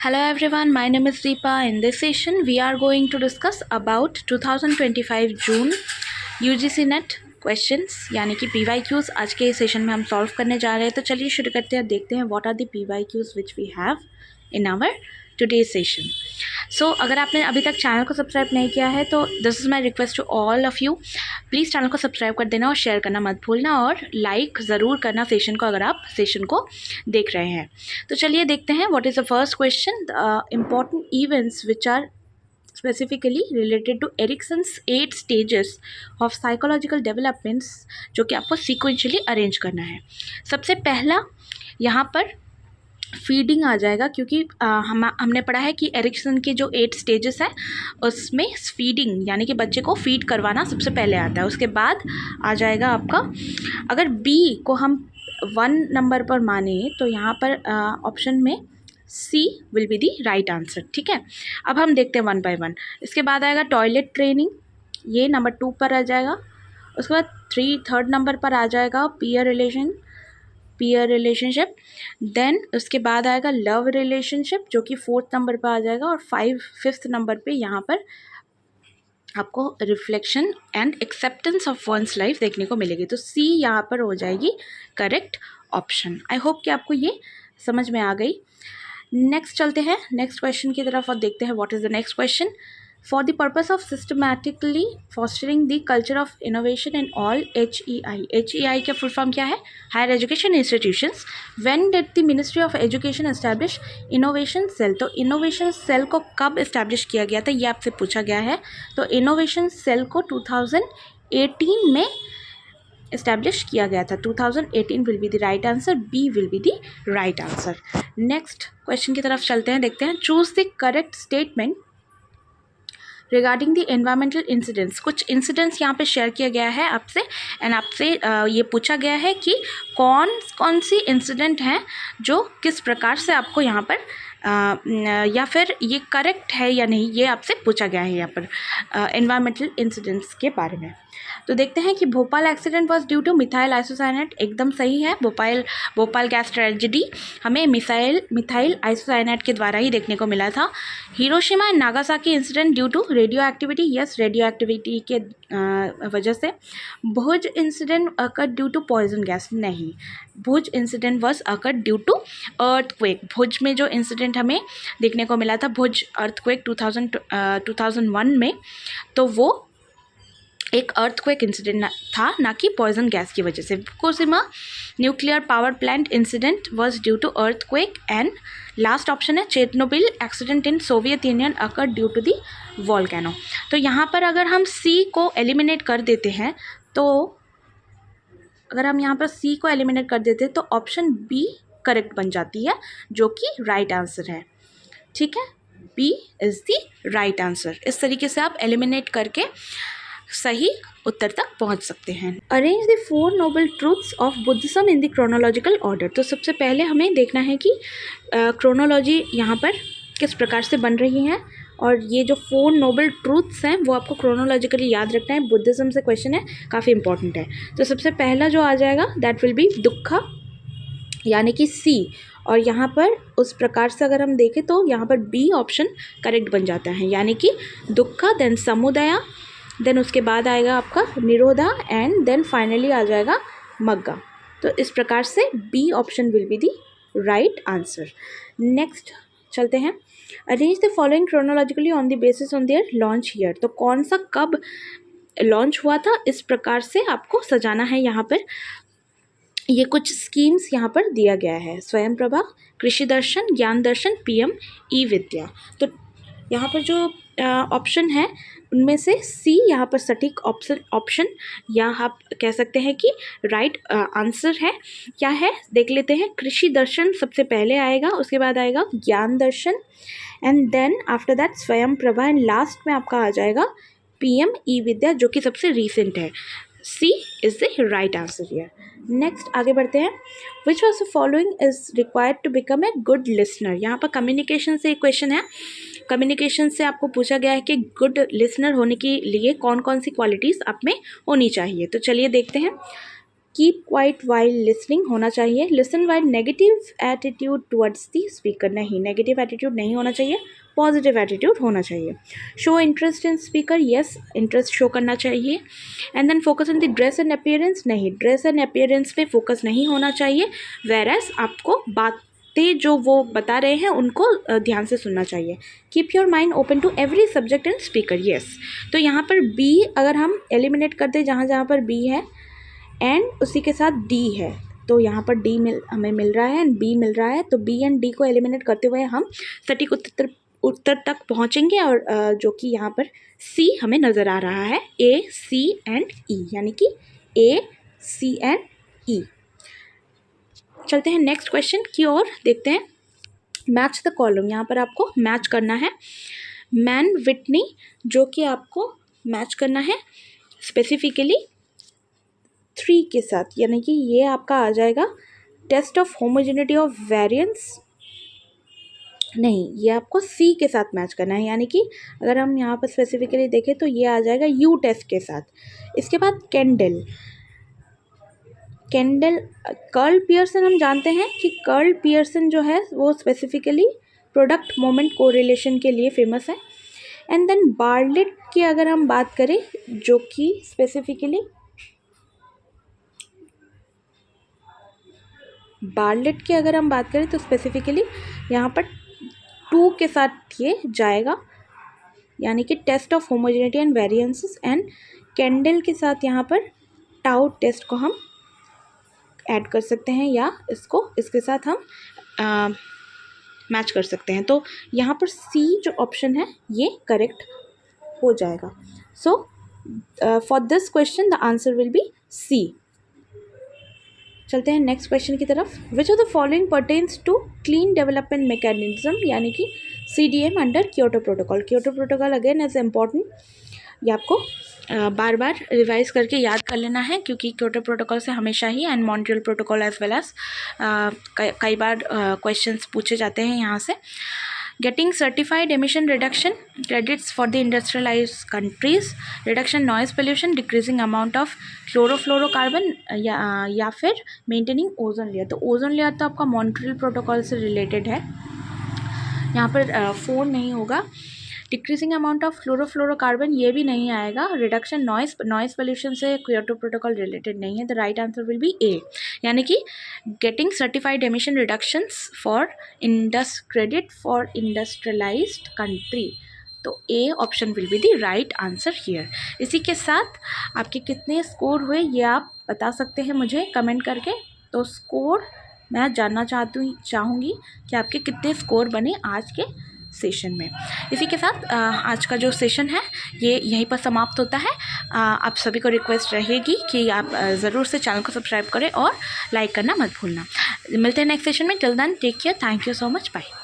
Hello everyone, my name is Deepa. In this session, we are going to discuss about 2025 June UGC NET questions यानी कि PYQs आज के session में हम solve करने जा रहे हैं। तो चलिए शुरू करते हैं, देखते हैं what are the PYQs which we have in our today session. So अगर आपने अभी तक चैनल को सब्सक्राइब नहीं किया है तो this is my request to all of you, please channel को सब्सक्राइब कर देना और शेयर करना मत भूलना और लाइक ज़रूर करना सेशन को, अगर आप सेशन को देख रहे हैं। तो चलिए देखते हैं what is the first question. Important events which are specifically related to Erikson's 8 stages of psychological developments, जो कि आपको सीक्वेंशियली अरेंज करना है। सबसे पहला यहाँ पर फीडिंग आ जाएगा, क्योंकि हमने पढ़ा है कि एरिक्सन के जो 8 स्टेजेस है उसमें फीडिंग यानी कि बच्चे को फीड करवाना सबसे पहले आता है। उसके बाद आ जाएगा आपका, अगर बी को हम 1 नंबर पर माने तो यहाँ पर ऑप्शन में C will be the right answer. ठीक है, अब हम देखते हैं 1 बाय 1। इसके बाद आएगा टॉयलेट ट्रेनिंग, ये नंबर 2 पर आ जाएगा। उसके बाद 3 नंबर पर आ जाएगा पीयर रिलेशनशिप। देन उसके बाद आएगा लव रिलेशनशिप, जो कि 4th नंबर पर आ जाएगा। और 5th नंबर पे यहाँ पर आपको reflection and acceptance of one's life देखने को मिलेगी। तो सी यहाँ पर हो जाएगी करेक्ट ऑप्शन। आई होप कि आपको ये समझ में आ गई। नेक्स्ट चलते हैं नेक्स्ट क्वेश्चन की तरफ और देखते हैं what is the next question. For the purpose of systematically fostering the culture of innovation in all HEI का फुल फॉर्म क्या है? Higher education institutions. When did the ministry of education establish innovation cell? तो innovation cell को कब establish किया गया था, ये आपसे पूछा गया है। तो इनोवेशन सेल को 2018 में इस्टेब्लिश किया गया था। 2018 will be the right answer, B will be the right answer. Next question की तरफ चलते हैं, देखते हैं। Choose the correct statement regarding the environmental incidents. कुछ इंसिडेंट्स यहाँ पे शेयर किया गया है आपसे एंड आपसे ये पूछा गया है कि कौन कौन सी इंसिडेंट हैं जो किस प्रकार से आपको यहाँ पर या फिर ये करेक्ट है या नहीं, ये आपसे पूछा गया है यहाँ पर एनवायरमेंटल इंसिडेंट्स के बारे में। तो देखते हैं कि Bhopal accident was due to methyl isocyanate, एकदम सही है। भोपाल गैस ट्रेजेडी हमें मिथाइल आइसोसाइनेट के द्वारा ही देखने को मिला था। Hiroshima and Nagasaki incident due to radioactivity, yes radioactivity के वजह से। Bhuj incident occur due to poison gas, नहीं। Bhuj incident was occur due to earthquake. Bhuj में जो इंसिडेंट हमें देखने को मिला था, भुज अर्थक्वेक 2001 में, तो वो एक अर्थक्वेक इंसिडेंट था, ना कि पॉइजन गैस की वजह से। Fukushima nuclear power plant incident was due to earthquake. And last option है Chernobyl accident in Soviet Union occur due to the volcano. तो यहाँ पर अगर हम सी को एलिमिनेट कर देते हैं, तो अगर हम यहाँ पर सी को एलिमिनेट कर देते हैं तो ऑप्शन बी करेक्ट बन जाती है, जो कि राइट आंसर है। ठीक है, B is the right answer. इस तरीके से आप एलिमिनेट करके सही उत्तर तक पहुंच सकते हैं। Arrange the 4 noble truths of Buddhism in the chronological order. तो सबसे पहले हमें देखना है कि क्रोनोलॉजी यहाँ पर किस प्रकार से बन रही है, और ये जो 4 नोबल ट्रूथ्स हैं वो आपको क्रोनोलॉजिकली याद रखना है। बुद्धिज्म से क्वेश्चन है, काफ़ी इंपॉर्टेंट है। तो सबसे पहला जो आ जाएगा दैट विल बी दुक्खा, यानी कि सी। और यहाँ पर उस प्रकार से अगर हम देखें तो यहाँ पर बी ऑप्शन करेक्ट बन जाता है, यानी कि दुक्खा, देन समुदाया, देन उसके बाद आएगा आपका निरोधा, एंड देन फाइनली आ जाएगा मग्गा। तो इस प्रकार से B option will be the right answer. Next चलते हैं। Arrange the following chronologically on the basis on their launch year. तो कौन सा कब लॉन्च हुआ था, इस प्रकार से आपको सजाना है। यहाँ पर ये कुछ स्कीम्स यहाँ पर दिया गया है, स्वयं प्रभा, कृषि दर्शन, ज्ञान दर्शन, PM ई विद्या। तो यहाँ पर जो ऑप्शन है उनमें से सी यहाँ पर सटीक ऑप्शन या आप कह सकते हैं कि राइट आंसर है। क्या है देख लेते हैं। कृषि दर्शन सबसे पहले आएगा, उसके बाद आएगा ज्ञान दर्शन, एंड देन आफ्टर दैट स्वयं प्रभा, एंड लास्ट में आपका आ जाएगा PM ई विद्या, जो कि सबसे रीसेंट है। C is the right answer here. Next आगे बढ़ते हैं। Which of the following is required to become a good listener. यहाँ पर कम्युनिकेशन से एक क्वेश्चन है। कम्युनिकेशन से आपको पूछा गया है कि गुड लिसनर होने के लिए कौन कौन सी क्वालिटीज़ आप में होनी चाहिए। तो चलिए देखते हैं। कीप क्वाइट वाइल लिसनिंग होना चाहिए, listen while negative attitude towards the speaker, नहीं नेगेटिव एटीट्यूड नहीं होना चाहिए, पॉजिटिव एटीट्यूड होना चाहिए। Show interest in speaker, yes interest show करना चाहिए। And then focus on the dress and appearance, नहीं ड्रेस एंड अपीयरेंस पे फोकस नहीं होना चाहिए, वेरएस आपको बातें जो वो बता रहे हैं उनको ध्यान से सुनना चाहिए। Keep your mind open to every subject and speaker, yes. तो यहाँ पर बी अगर हम एलिमिनेट कर दें, जहाँ जहाँ पर बी है एंड उसी के साथ डी है, तो यहाँ पर डी हमें मिल रहा है एंड बी मिल रहा है, तो बी एंड डी को एलिमिनेट करते हुए हम सटीक उत्तर तक पहुँचेंगे, और जो कि यहाँ पर सी हमें नज़र आ रहा है, ए सी एंड ई, यानी कि ए सी एंड ई। चलते हैं नेक्स्ट क्वेश्चन की ओर, देखते हैं। मैच द कॉलम, यहाँ पर आपको मैच करना है मैन विटनी, जो कि आपको मैच करना है स्पेसिफिकली 3 के साथ, यानी कि ये आपका आ जाएगा test of homogeneity of variance, नहीं ये आपको सी के साथ मैच करना है, यानी कि अगर हम यहाँ पर स्पेसिफिकली देखें तो ये आ जाएगा यू टेस्ट के साथ। इसके बाद कैंडल, कर्ल पियर्सन, हम जानते हैं कि कर्ल पियर्सन जो है वो स्पेसिफिकली प्रोडक्ट मोमेंट कोरिलेशन के लिए फेमस है। एंड देन बार्लेट की अगर हम बात करें, जो कि स्पेसिफिकली बार्लेट की अगर हम बात करें तो स्पेसिफिकली यहाँ पर 2 के साथ ये जाएगा, यानी कि test of homogeneity and variances. And Kendall के साथ यहाँ पर टाउ टेस्ट को हम ऐड कर सकते हैं, या इसके साथ हम मैच कर सकते हैं। तो यहाँ पर सी जो ऑप्शन है ये करेक्ट हो जाएगा। So for this question the answer will be C. चलते हैं नेक्स्ट क्वेश्चन की तरफ। Which of the following pertains to clean development mechanism, यानी कि CDM under Kyoto protocol. Kyoto protocol again as important, ये आपको बार बार रिवाइज करके याद कर लेना है, क्योंकि क्योटो प्रोटोकॉल से हमेशा ही and Montreal Protocol as well as कई बार क्वेश्चंस पूछे जाते हैं यहाँ से। Getting certified emission reduction credits for the industrialized countries, reduction noise pollution, decreasing amount of chlorofluorocarbon, या फिर मेंटेनिंग ओजोन लेयर। तो ओजोन लेयर तो आपका मॉन्ट्रियल प्रोटोकॉल से रिलेटेड है, यहाँ पर फोन नहीं होगा। डिक्रीजिंग अमाउंट ऑफ क्लोरोफ्लोरोकार्बन ये भी नहीं आएगा। रिडक्शन नॉइस पोल्यूशन से क्योटो प्रोटोकॉल रिलेटेड नहीं है। The right answer will be A, यानी कि getting certified emission reductions for credit for industrialized country. तो A option will be the right answer here. इसी के साथ आपके कितने स्कोर हुए ये आप बता सकते हैं मुझे कमेंट करके। तो स्कोर मैं जानना चाहूँगी कि आपके कितने स्कोर बने आज के सेशन में। इसी के साथ आज का जो सेशन है ये यहीं पर समाप्त होता है। आप सभी को रिक्वेस्ट रहेगी कि आप ज़रूर से चैनल को सब्सक्राइब करें और लाइक करना मत भूलना। मिलते हैं नेक्स्ट सेशन में। Till then take care, thank you so much, bye.